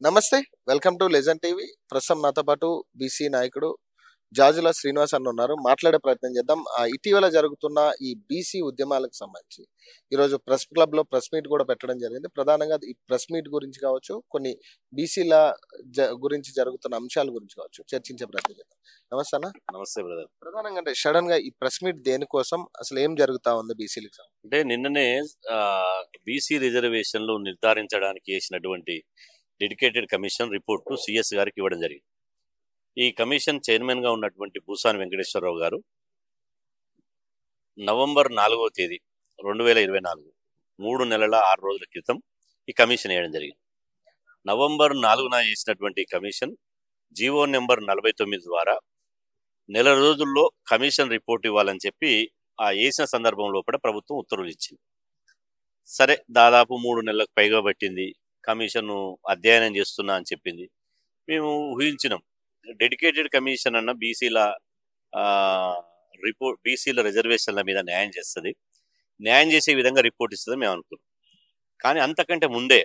నమస్తే. Welcome to legend TV. ప్రస్తుతం నాతో పాటు బీసీ నాయకుడు జాజుల శ్రీనివాస్ అన్న ఉన్నారు. మాట్లాడే ప్రయత్నం చేద్దాం. ఇటీవల జరుగుతున్న ఈ బీసీ ఉద్యమాలకు సంబంధించి ఈరోజు ప్రెస్ క్లబ్ లో ప్రెస్ మీట్ కూడా పెట్టడం జరిగింది. ప్రధానంగా ఈ ప్రెస్ మీట్ గురించి కావచ్చు, కొన్ని బీసీల గురించి జరుగుతున్న అంశాల గురించి కావచ్చు చర్చించే ప్రయత్నం చేద్దాం. నమస్తే అన్న. నమస్తే బ్రదర్. ప్రధానంగా అంటే సడన్ గా ఈ ప్రెస్ మీట్ దేనికోసం, అసలు ఏం జరుగుతా ఉంది బీసీలకు? అంటే నిన్ననే బీసీ రిజర్వేషన్లు నిర్ధారించడానికి చేసినటువంటి డెడికేటెడ్ కమిషన్ రిపోర్టు సిఎస్ గారికి ఇవ్వడం జరిగింది. ఈ కమిషన్ చైర్మన్ గా ఉన్నటువంటి భూసాని వెంకటేశ్వరరావు గారు నవంబర్ 4వ తేదీ 2024 3 నెలల 6 రోజుల క్రితం ఈ కమిషన్ వేయడం జరిగింది. నవంబర్ 4న చేసినటువంటి కమిషన్ జీవో నెంబర్ 49 ద్వారా నెల రోజుల్లో కమిషన్ రిపోర్ట్ ఇవ్వాలని చెప్పి ఆ వేసిన సందర్భం లోపల ప్రభుత్వం ఉత్తర్వులు ఇచ్చింది. సరే, దాదాపు 3 నెలలకు పైగా పట్టింది. కమిషన్ అధ్యయనం చేస్తున్నా అని చెప్పింది. మేము ఊహించినాం, డెడికేటెడ్ కమిషన్ అన్న బీసీల రిపోర్ట్, బీసీల రిజర్వేషన్ల మీద న్యాయం చేస్తుంది, న్యాయం చేసే విధంగా రిపోర్ట్ ఇస్తుంది మేము అనుకున్నాం. కానీ అంతకంటే ముందే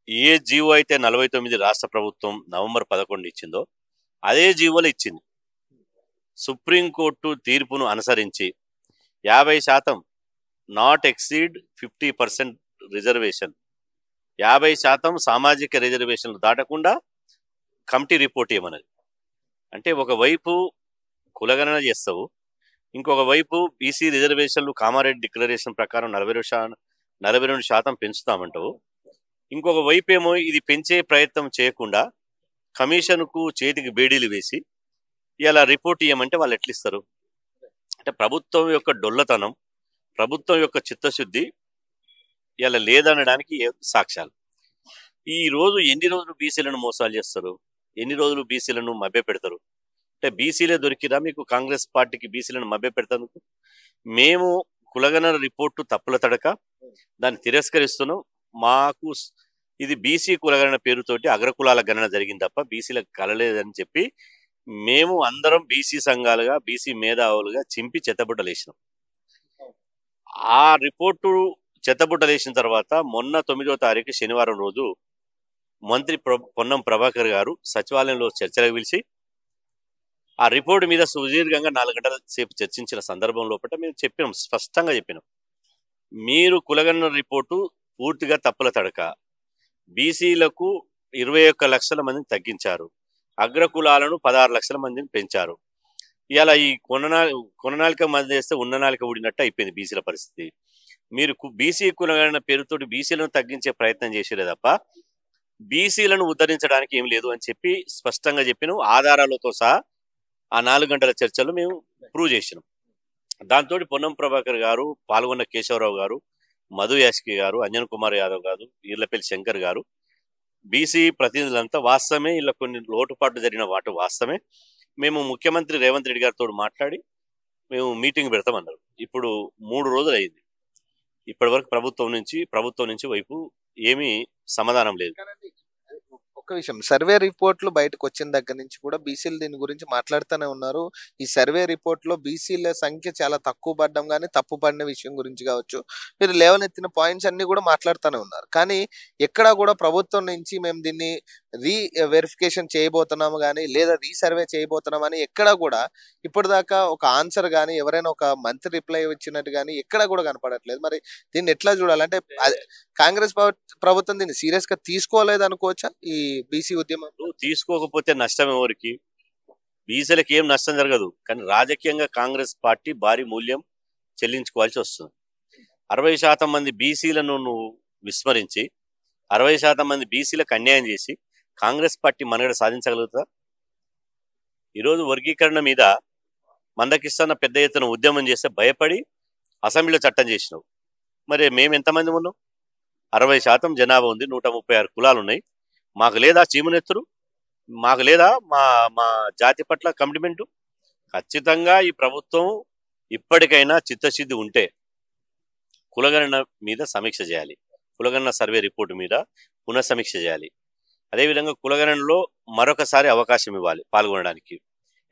ఏ జీవో అయితే 49 రాష్ట్ర ప్రభుత్వం నవంబర్ 11 ఇచ్చిందో అదే జీవోలో ఇచ్చింది. సుప్రీంకోర్టు తీర్పును అనుసరించి 50% నాట్ ఎక్సీడ్ 50% రిజర్వేషన్, 50% సామాజిక రిజర్వేషన్లు దాటకుండా కమిటీ రిపోర్ట్ ఇవ్వమన్నది. అంటే ఒకవైపు కులగణన చేస్తావు, ఇంకొక వైపు బీసీ రిజర్వేషన్లు కామారెడ్డి డిక్లరేషన్ ప్రకారం 42% పెంచుతామంటావు. ఇంకొక వైపు ఏమో ఇది పెంచే ప్రయత్నం చేయకుండా కమిషన్కు చేతికి బేడీలు వేసి ఇలా రిపోర్ట్ ఇవ్వమంటే వాళ్ళు ఎట్లిస్తారు? అంటే ప్రభుత్వం యొక్క డొల్లతనం, ప్రభుత్వం యొక్క చిత్తశుద్ధి ఇలా లేదనడానికి సాక్ష్యాలు. ఈ రోజు ఎన్ని రోజులు బీసీలను మోసాలు చేస్తారు, ఎన్ని రోజులు బీసీలను మభ్య పెడతారు? అంటే బీసీలే దొరికిరా మీకు కాంగ్రెస్ పార్టీకి బీసీలను మభ్య పెడతానికి? మేము కులగణన రిపోర్టు తప్పుల తడక దాన్ని తిరస్కరిస్తున్నాం. మాకు ఇది బీసీ కులగణన పేరుతోటి అగ్రకులాల గణన జరిగింది తప్ప బీసీలకు కలలేదని చెప్పి మేము అందరం బీసీ సంఘాలుగా, బీసీ మేధావులుగా చింపి చెత్తబుట్టలేసినాం. ఆ రిపోర్టు చెత్తబుట్టలేసిన తర్వాత మొన్న 9వ తారీఖు శనివారం రోజు మంత్రి పొన్నం ప్రభాకర్ గారు సచివాలయంలో చర్చలకు పిలిచి ఆ రిపోర్టు మీద సుదీర్ఘంగా 4 గంటల సేపు చర్చించిన సందర్భం లోపల మేము చెప్పినాం, స్పష్టంగా చెప్పినాం, మీరు కులగణన రిపోర్టు పూర్తిగా తప్పుల తడక, బీసీలకు 21 లక్షల మందిని తగ్గించారు, అగ్రకులాలను 16 లక్షల మందిని పెంచారు. ఇలా ఈ కొననాలిక మంది వేస్తే ఉన్ననాలిక ఊడినట్టు అయిపోయింది బీసీల పరిస్థితి. మీరు బీసీ కులగణన పేరుతోటి బీసీలను తగ్గించే ప్రయత్నం చేసేదే తప్ప బీసీలను ఉద్ధరించడానికి ఏం లేదు అని చెప్పి స్పష్టంగా చెప్పినాం. ఆధారాలతో సహా ఆ 4 గంటల చర్చలు మేము ప్రూవ్ చేసినాం. దాంతో పొన్నం ప్రభాకర్ గారు, పాల్గొన్న కేశవరావు గారు, మధు యాష్కి గారు, అంజన్ కుమార్ యాదవ్ గారు, ఈర్లపల్లి శంకర్ గారు, బీసీ ప్రతినిధులంతా వాస్తవమే, ఇలా కొన్ని లోటుపాట్లు జరిగిన వాటి వాస్తవమే, మేము ముఖ్యమంత్రి రేవంత్ రెడ్డి గారితో మాట్లాడి మేము మీటింగ్ పెడతామన్నారు. ఇప్పుడు 3 రోజులు అయింది. ఇప్పటి వరకు ప్రభుత్వం నుంచి వైపు ఏమీ సమాధానం లేదు. ఒక విషయం, సర్వే రిపోర్ట్లు బయటకు వచ్చిన దగ్గర నుంచి కూడా బీసీలు దీని గురించి మాట్లాడుతూనే ఉన్నారు. ఈ సర్వే రిపోర్ట్ లో బీసీల సంఖ్య చాలా తక్కువ పడడం కానీ తప్పు పడిన విషయం గురించి కావచ్చు, మీరు లేవనెత్తిన పాయింట్స్ అన్ని కూడా మాట్లాడుతూనే ఉన్నారు. కానీ ఎక్కడా కూడా ప్రభుత్వం నుంచి మేము దీన్ని వెరిఫికేషన్ చేయబోతున్నాము కానీ లేదా రీసర్వే చేయబోతున్నాం అని ఎక్కడా కూడా ఇప్పటిదాకా ఒక ఆన్సర్ కానీ ఎవరైనా ఒక మంత్రి రిప్లై ఇచ్చినట్టు కానీ ఎక్కడా కూడా కనపడట్లేదు. మరి దీన్ని ఎట్లా చూడాలంటే కాంగ్రెస్ ప్రభుత్వం దీన్ని సీరియస్ గా తీసుకోలేదు అనుకోవచ్చా? ఈ బీసీ ఉద్యమం తీసుకోకపోతే నష్టం ఎవరికి? బీసీలకు ఏం నష్టం జరగదు, కానీ రాజకీయంగా కాంగ్రెస్ పార్టీ భారీ మూల్యం చెల్లించుకోవాల్సి వస్తుంది. 60% మంది బీసీలను నువ్వు విస్మరించి 60% మంది బీసీలకు అన్యాయం చేసి కాంగ్రెస్ పార్టీ మనుగడ సాధించగలుగుతా? ఈరోజు వర్గీకరణ మీద మందకిస్తున్న పెద్ద ఎత్తున ఉద్యమం చేస్తే భయపడి అసెంబ్లీలో చట్టం చేసినావు. మరి మేము ఎంతమంది ఉన్నాం? 60% జనాభా ఉంది, 136 కులాలు ఉన్నాయి. మాకు లేదా చీమునెత్తురు? మాకు లేదా మా జాతి పట్ల కమిట్మెంటు? ఖచ్చితంగా ఈ ప్రభుత్వం ఇప్పటికైనా చిత్తశుద్ధి ఉంటే కులగణన మీద సమీక్ష చేయాలి, కులగణన సర్వే రిపోర్టు మీద పునఃసమీక్ష చేయాలి. అదేవిధంగా కులగణనలో మరొకసారి అవకాశం ఇవ్వాలి పాల్గొనడానికి.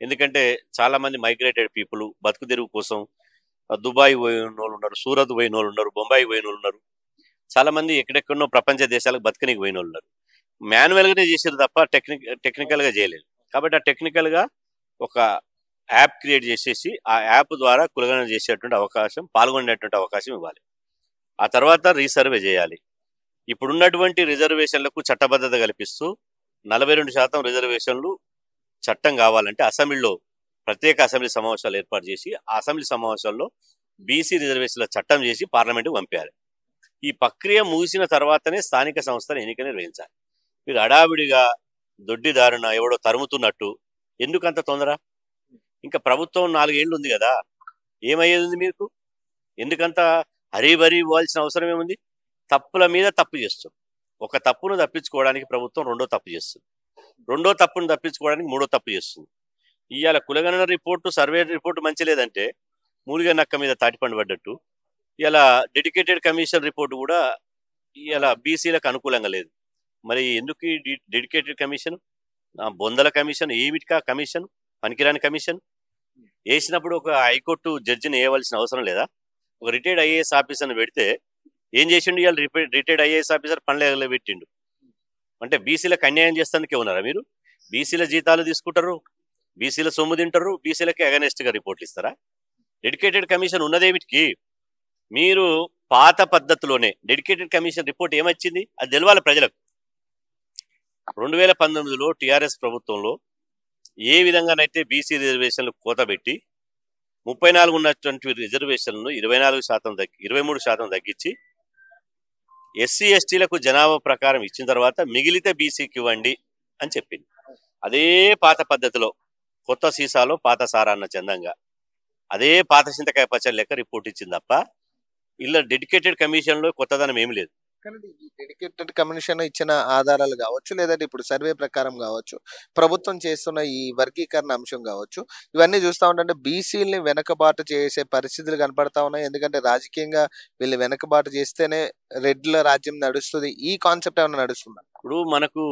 ఎందుకంటే చాలామంది మైగ్రేటెడ్ పీపుల్ బతుకు తెరువు కోసం దుబాయ్ పోయిన వాళ్ళు ఉన్నారు, సూరత్ పోయిన వాళ్ళు ఉన్నారు, బొంబాయి పోయిన వాళ్ళు ఉన్నారు, చాలా మంది ఎక్కడెక్కడో ప్రపంచ దేశాలకు బతకనికి పోయిన వాళ్ళు ఉన్నారు. మాన్యువల్గానే చేసారు తప్ప టెక్నికల్గా చేయలేదు. కాబట్టి ఆ టెక్నికల్గా ఒక యాప్ క్రియేట్ చేసేసి ఆ యాప్ ద్వారా కులగణన చేసేటువంటి అవకాశం, పాల్గొనేటువంటి అవకాశం ఇవ్వాలి. ఆ తర్వాత రీసర్వే చేయాలి. ఇప్పుడున్నటువంటి రిజర్వేషన్లకు చట్టబద్ధత కల్పిస్తూ 42% రిజర్వేషన్లు చట్టం కావాలంటే అసెంబ్లీలో ప్రత్యేక అసెంబ్లీ సమావేశాలు ఏర్పాటు చేసి ఆ అసెంబ్లీ సమావేశాల్లో బీసీ రిజర్వేషన్ల చట్టం చేసి పార్లమెంటుకు పంపారు. ఈ ప్రక్రియ ముగిసిన తర్వాతనే స్థానిక సంస్థల ఎన్నిక నిర్వహించాలి. మీరు హడావిడిగా దొడ్డిదారున ఎవడో తరుముతున్నట్టు ఎందుకంత తొందర? ఇంకా ప్రభుత్వం 4 ఏళ్ళు ఉంది కదా, ఏమయ్యేది ఉంది మీకు? ఎందుకంత హరీబరీ ఇవ్వాల్సిన అవసరం ఏముంది? తప్పుల మీద తప్పు చేస్తుంది. ఒక తప్పును తప్పించుకోవడానికి ప్రభుత్వం రెండో తప్పు చేస్తుంది, రెండో తప్పును తప్పించుకోవడానికి మూడో తప్పు చేస్తుంది. ఇవాళ కులగణన రిపోర్టు, సర్వే రిపోర్టు మంచి లేదంటే మూలిగా నక్క మీద తాటిపండు పడ్డట్టు ఇలా డెడికేటెడ్ కమిషన్ రిపోర్టు కూడా ఇలా బీసీలకు అనుకూలంగా లేదు. మరి ఎందుకు ఈ డెడికేటెడ్ కమిషన్, బొందల కమిషన్? ఏమిటికా కమిషన్? పనికిరాని కమిషన్. వేసినప్పుడు ఒక హైకోర్టు జడ్జిని వేయవలసిన అవసరం లేదా? ఒక రిటైర్డ్ ఐఏఎస్ ఆఫీసర్ని పెడితే ఏం చేసిండు? ఇవాళ రిటైర్డ్ ఐఏఎస్ ఆఫీసర్ పనులు పెట్టిండు. అంటే బీసీలకు అన్యాయం చేస్తానికే ఉన్నారా మీరు? బీసీల జీతాలు తీసుకుంటారు, బీసీల సొమ్ము తింటారు, బీసీలకి అగనెస్ట్గా రిపోర్ట్లు ఇస్తారా? డెడికేటెడ్ కమిషన్ ఉన్నదేమిటికి? మీరు పాత పద్ధతిలోనే డెడికేటెడ్ కమిషన్ రిపోర్ట్ ఏమొచ్చింది అది తెలవాలి ప్రజలకు. 2019లో టీఆర్ఎస్ ప్రభుత్వంలో ఏ విధంగానైతే బీసీ రిజర్వేషన్లు కోత పెట్టి 34 ఉన్నటువంటి రిజర్వేషన్లను 23% తగ్గించి ఎస్సీ ఎస్టీలకు జనాభా ప్రకారం ఇచ్చిన తర్వాత మిగిలితే బీసీకి ఇవ్వండి అని చెప్పింది. అదే పాత పద్ధతిలో కొత్త సీసాలో పాత సారా అన్న చందంగా అదే పాత చింతకాయ పచ్చడి లెక్క రిపోర్ట్ ఇచ్చింది తప్ప ఇలా డెడికేటెడ్ కమిషన్లో కొత్తదనం ఏమి లేదు. కానీ ఈ డెడికేటెడ్ కమిషన్ ఇచ్చిన ఆధారాలు కావచ్చు, లేదంటే ఇప్పుడు సర్వే ప్రకారం కావచ్చు, ప్రభుత్వం చేస్తున్న ఈ వర్గీకరణ అంశం కావచ్చు, ఇవన్నీ చూస్తా ఉంటే బీసీలని వెనకబాటు చేసే పరిస్థితులు కనపడతా ఉన్నాయి. ఎందుకంటే రాజకీయంగా వీళ్ళు వెనకబాటు చేస్తేనే రెడ్ల రాజ్యం నడుస్తుంది. ఈ కాన్సెప్ట్ ఏమైనా నడుస్తుందా? ఇప్పుడు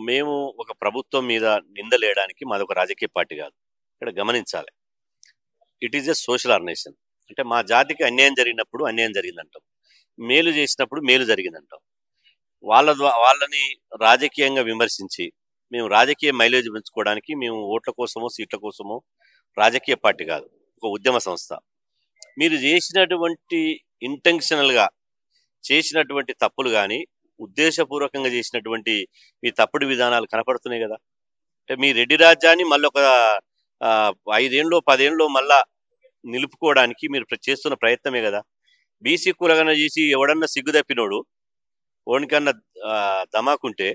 మేము ఒక ప్రభుత్వం మీద నిందలేయడానికి మాది ఒక రాజకీయ పార్టీ కాదు. ఇక్కడ గమనించాలి, it is a social organisation. అంటే మా జాతికి అన్యాయం జరిగినప్పుడు అన్యాయం జరిగిందంటాం, మేలు చేసినప్పుడు మేలు జరిగిందంటాం. వాళ్ళని రాజకీయంగా విమర్శించి మేము రాజకీయ మైలేజ్ పెంచుకోవడానికి మేము ఓట్ల కోసమో సీట్ల కోసమో రాజకీయ పార్టీ కాదు, ఒక ఉద్యమ సంస్థ. మీరు చేసినటువంటి ఇంటెన్షనల్గా చేసినటువంటి తప్పులు కానీ ఉద్దేశపూర్వకంగా చేసినటువంటి మీ తప్పుడు విధానాలు కనపడుతున్నాయి కదా. అంటే మీ రెడ్డి రాజ్యాన్ని మళ్ళీ ఒక 5 ఏళ్ళలో 10 ఏళ్ళలో మళ్ళా నిలుపుకోవడానికి మీరు చేస్తున్న ప్రయత్నమే కదా. బీసీ కులగన చేసి ఎవడన్నా సిగ్గు తప్పినోడు, ఓనికన్నా దమాకుంటే,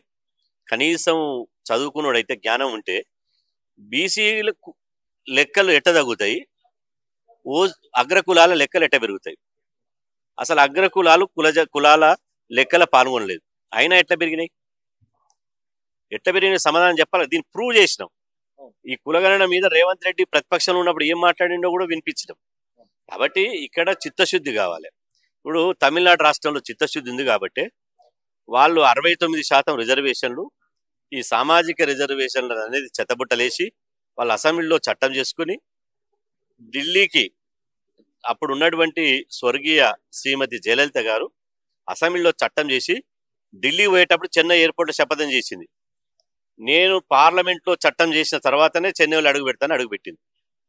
కనీసం చదువుకున్నోడైతే జ్ఞానం ఉంటే బీసీలకు లెక్కలు ఎట్ట తగ్గుతాయి, అగ్రకులాల లెక్కలు ఎట్ట పెరుగుతాయి? అసలు అగ్రకులాలు కులాల లెక్కల పాల్గొనలేదు, అయినా ఎట్లా పెరిగినాయి? ఎట్ట పెరిగిన సమాధానం చెప్పాలి. దీన్ని ప్రూవ్ చేసినాం. ఈ కులగణన మీద రేవంత్ రెడ్డి ప్రతిపక్షంలో ఉన్నప్పుడు ఏం మాట్లాడిండో కూడా వినిపించడం. కాబట్టి ఇక్కడ చిత్తశుద్ధి కావాలి. ఇప్పుడు తమిళనాడు రాష్ట్రంలో చిత్తశుద్ధి ఉంది కాబట్టి వాళ్ళు 69% రిజర్వేషన్లు, ఈ సామాజిక రిజర్వేషన్లు అనేది చెత్తబుట్టలేసి వాళ్ళ అసెంబ్లీలో చట్టం చేసుకుని ఢిల్లీకి అప్పుడు ఉన్నటువంటి స్వర్గీయ శ్రీమతి జయలలిత గారు అసెంబ్లీలో చట్టం చేసి ఢిల్లీ పోయేటప్పుడు చెన్నై ఎయిర్పోర్ట్లో శపథం చేసింది. నేను పార్లమెంట్లో చట్టం చేసిన తర్వాతనే చెన్నైలో అడుగుపెట్టింది.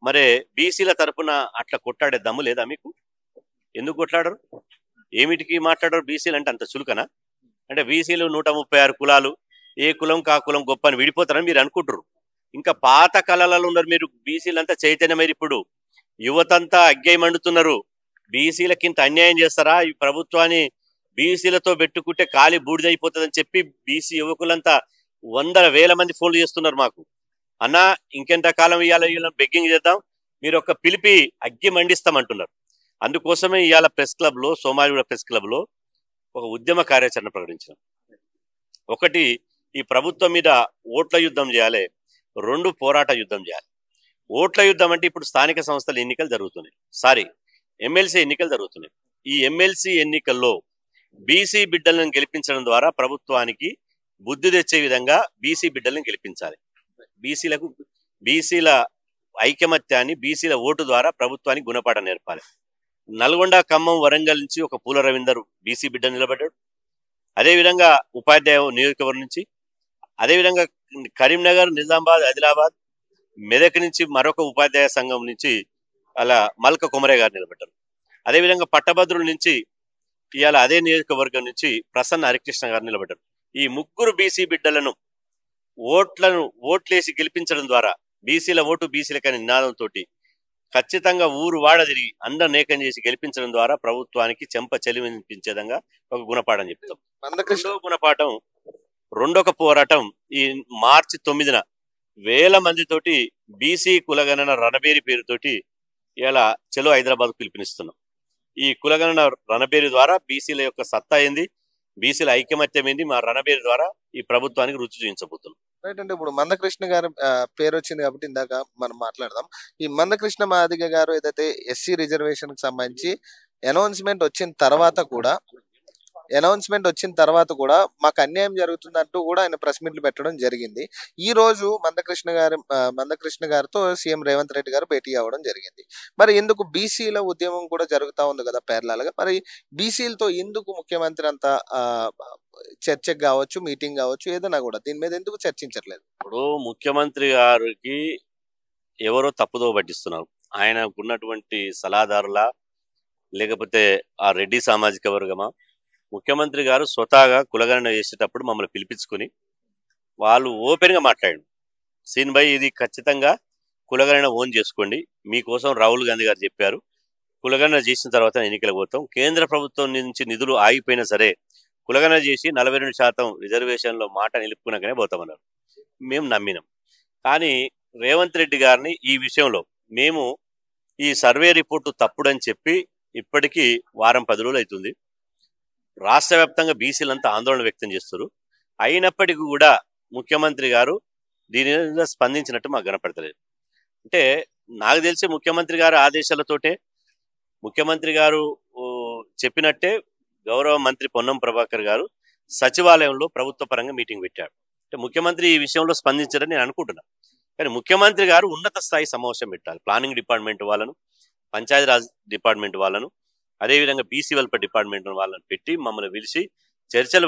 మరే బీసీల తరఫున అట్లా కొట్లాడే దమ్ము లేదా మీకు? ఎందుకు కొట్లాడరు? ఏమిటికి మాట్లాడరు? బీసీలు అంటే అంత చులుకనా? అంటే బీసీలు 136 కులాలు, ఏ కులం కా కులం గొప్ప అని విడిపోతారని మీరు అనుకుంటారు. ఇంకా పాత కళలలో ఉన్నారు మీరు. బీసీలంతా చైతన్యమైన ఇప్పుడు యువతంతా అగ్గై మండుతున్నారు. బీసీలకి ఇంత అన్యాయం చేస్తారా? ఈ ప్రభుత్వాన్ని బీసీలతో పెట్టుకుంటే ఖాళీ బూడిదైపోతుందని చెప్పి బీసీ యువకులంతా 100,000 మంది ఫోన్లు చేస్తున్నారు మాకు. అన్నా ఇంకెంత కాలం ఇవాళ బెగ్గింగ్ చేద్దాం, మీరు ఒక పిలిపి అగ్గి మండిస్తామంటున్నారు. అందుకోసమే ఇవాళ ప్రెస్ క్లబ్లో, సోమాజిగూడ ప్రెస్ క్లబ్లో ఒక ఉద్యమ కార్యాచరణ ప్రకటించాం. ఒకటి, ఈ ప్రభుత్వం మీద ఓట్ల యుద్ధం చేయాలి. 2, పోరాట యుద్ధం చేయాలి. ఓట్ల యుద్ధం అంటే ఇప్పుడు స్థానిక సంస్థల ఎన్నికలు జరుగుతున్నాయి, ఎమ్మెల్సీ ఎన్నికలు జరుగుతున్నాయి. ఈ ఎమ్మెల్సీ ఎన్నికల్లో బీసీ బిడ్డలను గెలిపించడం ద్వారా ప్రభుత్వానికి బుద్ధి తెచ్చే విధంగా బీసీ బిడ్డలను గెలిపించాలి. బీసీల ఐకమత్యాన్ని, బీసీల ఓటు ద్వారా ప్రభుత్వానికి గుణపాఠం నేర్పాలి. నల్గొండ, ఖమ్మం, వరంగల్ నుంచి ఒక పూల రవీందర్ బీసీ బిడ్డ నిలబడ్డాడు. అదేవిధంగా ఉపాధ్యాయ నియోజకవర్గం నుంచి, అదేవిధంగా కరీంనగర్, నిజామాబాద్, ఆదిలాబాద్, మెదక్ నుంచి మరొక ఉపాధ్యాయ సంఘం నుంచి అలా మల్క కుమరే గారు నిలబెట్టారు. అదేవిధంగా పట్టభద్రుల నుంచి ఇవాళ అదే నియోజకవర్గం నుంచి ప్రసన్న హరికృష్ణ గారు నిలబెట్టారు. ఈ ముగ్గురు బీసీ బిడ్డలను ఓట్లేసి గెలిపించడం ద్వారా బీసీల ఓటు బీసీలకని నినాదంతో ఖచ్చితంగా ఊరు వాడ తిరిగి అందరినేకం చేసి గెలిపించడం ద్వారా ప్రభుత్వానికి చెంప చెలివినిపించే విధంగా ఒక గుణపాఠం చెప్తాం. రెండో గుణపాఠం, రెండొక పోరాటం ఈ మార్చి 9న వేల మందితోటి బీసీ కులగణన రణబేరి పేరుతోటి ఇలా చలో హైదరాబాద్ పిలుపునిస్తున్నాం. ఈ కులగణన రణబేరి ద్వారా బీసీల యొక్క సత్తా ఏంది, బీసీల ఐకమత్యం ఏంది, మా రణబేరి ద్వారా ఈ ప్రభుత్వానికి రుచి చూపించబోతున్నాం. రైట్ అండి. ఇప్పుడు మందకృష్ణ గారి పేరు వచ్చింది కాబట్టి ఇందాక మనం మాట్లాడదాం. ఈ మందకృష్ణ మాదిగ గారు ఏదైతే ఎస్సీ రిజర్వేషన్ కి సంబంధించి అనౌన్స్మెంట్ వచ్చిన తర్వాత కూడా మాకు అన్యాయం జరుగుతుందంటూ కూడా ఆయన ప్రెస్ మీట్లు పెట్టడం జరిగింది. ఈ రోజు మందకృష్ణ గారితో సీఎం రేవంత్ రెడ్డి గారు భేటీ అవ్వడం జరిగింది. మరి ఎందుకు బీసీల ఉద్యమం కూడా జరుగుతా ఉంది కదా పేర్లాలుగా, మరి బీసీలతో ఎందుకు ముఖ్యమంత్రి అంత చర్చకు కావచ్చు, మీటింగ్ కావచ్చు, ఏదైనా కూడా దీని మీద ఎందుకు చర్చించట్లేదు? ఇప్పుడు ముఖ్యమంత్రి గారికి ఎవరో తప్పుదో పట్టిస్తున్నారు. ఆయనకున్నటువంటి సలహాదారులా లేకపోతే ఆ రెడ్డి సామాజిక వర్గమా? ముఖ్యమంత్రి గారు స్వతహాగా కులగణన చేసేటప్పుడు మమ్మల్ని పిలిపించుకుని వాళ్ళు ఓపెన్గా మాట్లాడారు. సీన్ భాయ్, ఇది ఖచ్చితంగా కులగణన ఓన్ చేసుకోండి, మీకోసం రాహుల్ గాంధీ గారు చెప్పారు, కులగణన చేసిన తర్వాత ఎన్నికలకు పోతాం, కేంద్ర ప్రభుత్వం నుంచి నిధులు ఆగిపోయినా సరే కులగణన చేసి 42% రిజర్వేషన్లో మాట నిలుపుకున్నాకనే పోతామన్నారు. మేము నమ్మినాం. కానీ రేవంత్ రెడ్డి గారిని ఈ విషయంలో మేము ఈ సర్వే రిపోర్టు తప్పుడని చెప్పి ఇప్పటికీ వారం 10 రోజులు అవుతుంది. రాష్ట్ర వ్యాప్తంగా బీసీలంతా ఆందోళన వ్యక్తం చేస్తారు. అయినప్పటికీ కూడా ముఖ్యమంత్రి గారు దీని మీద స్పందించినట్టు మాకు కనపడతలేదు. అంటే నాకు తెలిసి ముఖ్యమంత్రి గారు ఆదేశాలతోటే, ముఖ్యమంత్రి గారు చెప్పినట్టే గౌరవ మంత్రి పొన్నం ప్రభాకర్ గారు సచివాలయంలో ప్రభుత్వ పరంగా మీటింగ్ పెట్టాడు. అంటే ముఖ్యమంత్రి ఈ విషయంలో స్పందించారని నేను అనుకుంటున్నాను. కానీ ముఖ్యమంత్రి గారు ఉన్నత స్థాయి సమావేశం పెట్టాలి. ప్లానింగ్ డిపార్ట్మెంట్ వాళ్ళను, పంచాయతీరాజ్ డిపార్ట్మెంట్ వాళ్ళను, అదేవిధంగా బీసీ వెల్ఫేర్ డిపార్ట్మెంట్ వాళ్ళని పెట్టి మమ్మల్ని పిలిచి చర్చలు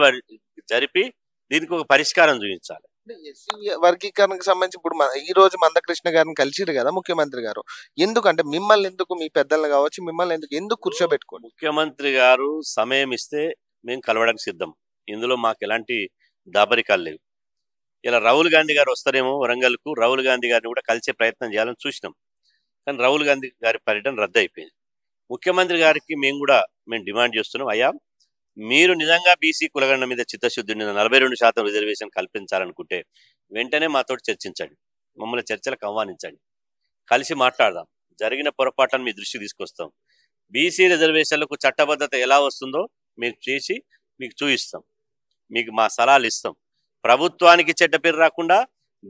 జరిపి దీనికి ఒక పరిష్కారం చూపించాలి. ఎస్సీ వర్గీకరణకు సంబంధించి ఇప్పుడు ఈ రోజు మందకృష్ణ గారిని కలిసిరు కదా ముఖ్యమంత్రి గారు, ఎందుకంటే మిమ్మల్ని ఎందుకు, మీ పెద్దలను కావచ్చు, మిమ్మల్ని ఎందుకు కూర్చోబెట్టుకోండి? ముఖ్యమంత్రి గారు సమయం ఇస్తే మేము కలవడానికి సిద్ధం. ఇందులో మాకు ఎలాంటి దాబరికాలు లేవు. ఇలా రాహుల్ గాంధీ గారు వస్తారేమో వరంగల్కు, రాహుల్ గాంధీ గారిని కూడా కలిసే ప్రయత్నం చేయాలని చూసినాం. కానీ రాహుల్ గాంధీ గారి పర్యటన రద్దు అయిపోయింది. ముఖ్యమంత్రి గారికి మేము డిమాండ్ చేస్తున్నాం, అయ్యా మీరు నిజంగా బీసీ కులగణన మీద చిత్తశుద్ధి 42% రిజర్వేషన్ కల్పించాలనుకుంటే వెంటనే మాతో చర్చించండి, మమ్మల్ని చర్చలకు ఆహ్వానించండి, కలిసి మాట్లాడదాం, జరిగిన పొరపాట్లను మీ దృష్టికి తీసుకొస్తాం, బీసీ రిజర్వేషన్లకు చట్టబద్ధత ఎలా వస్తుందో మేము చేసి మీకు చూపిస్తాం, మీకు మా సలహాలు ఇస్తాం, ప్రభుత్వానికి చెడ్డ పేరు రాకుండా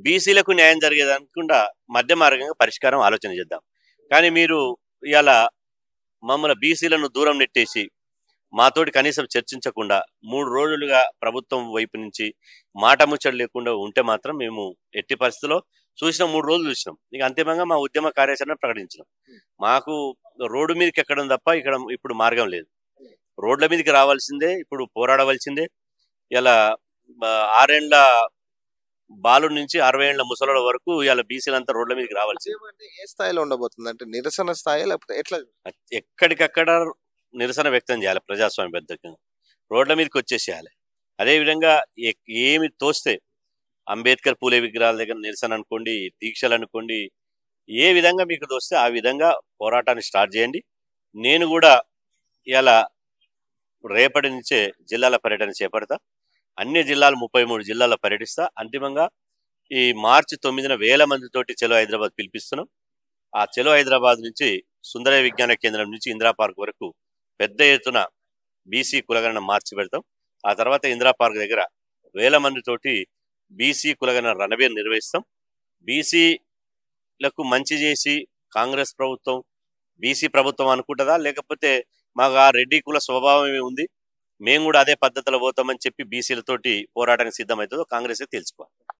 బీసీలకు న్యాయం జరిగేదనుకుండా మధ్య మార్గంగా పరిష్కారం ఆలోచన చేద్దాం. కానీ మీరు ఇవాళ మమ్మల్ని బీసీలను దూరం నెట్టేసి మాతోటి కనీసం చర్చించకుండా 3 రోజులుగా ప్రభుత్వం వైపు నుంచి మాట ముచ్చట లేకుండా ఉంటే మాత్రం మేము ఎట్టి పరిస్థితుల్లో 3 రోజులు చూసినాం. ఇక అంతిమంగా మా ఉద్యమ కార్యాచరణ ప్రకటించినాం. మాకు రోడ్డు మీదకి ఎక్కడం తప్ప ఇప్పుడు మార్గం లేదు. రోడ్ల మీదకి రావాల్సిందే, ఇప్పుడు పోరాడవలసిందే. ఇలా 6 ఏళ్ల బాలు నుంచి 60 ఏళ్ల ముసలోళ్ళ వరకు ఇవాళ బీసీలంతా రోడ్ల మీదకి రావాల్సిందే. ఏ స్థాయిలో ఉండబోతుంది అంటే నిరసన స్థాయి లేకపోతే ఎట్లా? ఎక్కడికక్కడ నిరసన వ్యక్తం చేయాలి, ప్రజాస్వామ్యబద్ధంగా రోడ్ల మీదకి వచ్చేసేయాలి. అదేవిధంగా ఏమి తోస్తే అంబేద్కర్ పూలే విగ్రహాల దగ్గర నిరసన అనుకోండి, దీక్షలు అనుకోండి, ఏ విధంగా మీకు తోస్తే ఆ విధంగా పోరాటాన్ని స్టార్ట్ చేయండి. నేను కూడా ఇలా రేపటి నుంచే జిల్లాల పర్యటన చేపడతా. అన్ని జిల్లాలు 33 జిల్లాల్లో పర్యటిస్తా. అంతిమంగా ఈ మార్చి 9న వేల మందితోటి చలో హైదరాబాద్ పిలిపిస్తున్నాం. ఆ చలో హైదరాబాద్ నుంచి సుందరయ్య విజ్ఞాన కేంద్రం నుంచి ఇందిరా పార్క్ వరకు పెద్ద ఎత్తున బీసీ కులగణన మార్చి పెడతాం. ఆ తర్వాత ఇందిరా పార్క్ దగ్గర వేల మందితోటి బీసీ కులగణన రణబేరు నిర్వహిస్తాం. బీసీలకు మంచి చేసి కాంగ్రెస్ ప్రభుత్వం బీసీ ప్రభుత్వం అనుకుంటుందా, లేకపోతే మాకు ఆ రెడ్డి కుల స్వభావమే ఉంది, మేము కూడా అదే పద్ధతిలో పోతామని చెప్పి బీసీలతోటి పోరాటానికి సిద్ధమవుతుందో కాంగ్రెస్ తెలుసుకోవాలి.